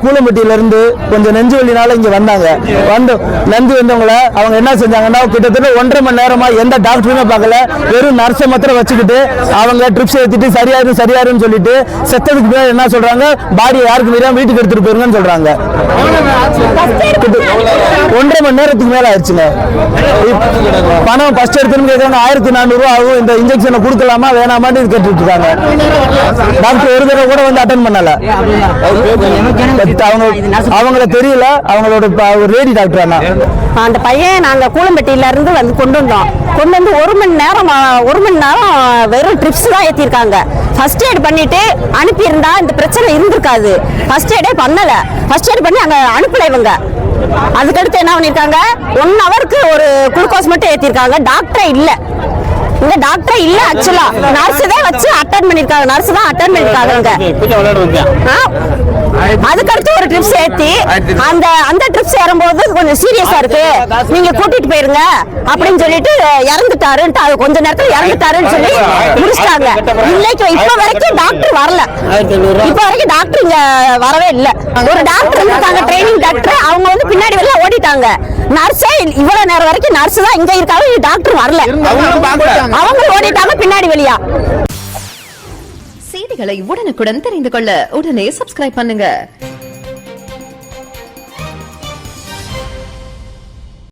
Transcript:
கூலம்பட்டியில இருந்து கொஞ்சம் நெஞ்சு வலினால இங்க வந்தாங்க. வந்தவங்கள அவங்க என்ன செஞ்சாங்கன்னா கிட்டத்தட்ட 1.5 மணி நேரமா எந்த டாக்டருமே பார்க்கல, வெறும் நர்ஸை மாத்திரம் வச்சுக்கிட்டு அவங்க ட்ரிப்ஸ் ஏற்றிட்டு சரியாருன்னு சொல்லிட்டு செத்ததுக்கு பேர் என்ன சொல்றாங்க, பாடியை யாருக்கு தெரியாம வீட்டுக்கு எடுத்துட்டு போயிருங்கன்னு சொல்றாங்க. 1.5 மணி நேரத்துக்கு மேல ஆயிடுச்சுங்க. பணம் ஃபர்ஸ்ட் எடுத்துன்னு கேட்கறாங்க, 1400 ரூபா ஆகும், இந்த இன்ஜெக்ஷனை கொடுக்கலாமா வேணாமான்னு கேட்டுட்டு இருக்காங்க. டாக்டர் ஒரு தடவை கூட வந்து அட்டன் பண்ணல. அவங்கள தெரியல, அவங்களோட லேடி டாக்டர். அந்த பையன் நாங்க கூலம்பட்டியில இருந்து வந்து கொண்டு வந்து 1 மணி நேரம் வெறும் ட்ரிப்ஸ் தான் ஏத்திருக்காங்க. ஃபர்ஸ்ட் எய்ட் பண்ணிட்டு அனுப்பியிருந்தா இந்த பிரச்சனை இருந்திருக்காது. ஃபர்ஸ்ட் எய்டே பண்ணல. ஃபர்ஸ்ட் எய்ட் பண்ணி அங்க அனுப்பல இவங்க. அதுக்கடுத்து என்ன பண்ணிருக்காங்க, 1 ஹவருக்கு ஒரு குளுக்கோஸ் மட்டும் ஏத்திருக்காங்க. டாக்டரே இல்ல, இங்க டாக்டர் இல்ல. ஆக்சுவலா நர்ஸ் தான் வச்சு அட்டெண்ட் பண்ணிருக்காங்க. நர்ஸ் தான் அட்டெண்ட் பண்ணிருக்காங்க. அதுக்கடுத்து ஒரு ட்ரிப்ஸ் ஏத்தி அந்த ட்ரிப்ஸ் ஏறும்போது கொஞ்சம் சீரியஸா இருக்கு, நீங்க கூட்டிட்டு போயிருங்க அப்படின்னு சொல்லிட்டு இறந்துட்டாருன்ட்டு, அது கொஞ்ச நேரத்துல இறந்துட்டாருன்னு சொல்லி முடிச்சிட்டாங்க. இன்னைக்கு இப்ப வரைக்கும் டாக்டர் வரல. இப்ப வரைக்கும் டாக்டர் இங்க வரவே இல்ல. ஒரு டாக்டர் இருக்காங்க, ட்ரைனிங் டாக்டர், அவங்க வந்து பின்னாடி வெளில ஓடிட்டாங்க. நர்ஸே இவ்வளவு நேரம் வரைக்கும் நர்ஸ் தான் இங்க இருக்காங்க, டாக்டர் வரல. அவங்க ஓடிட்டாங்க பின்னாடி வெளியா. செய்திகளை உடனுக்குடன் தெரிந்து கொள்ள உடனே சப்ஸ்கிரைப் பண்ணுங்க.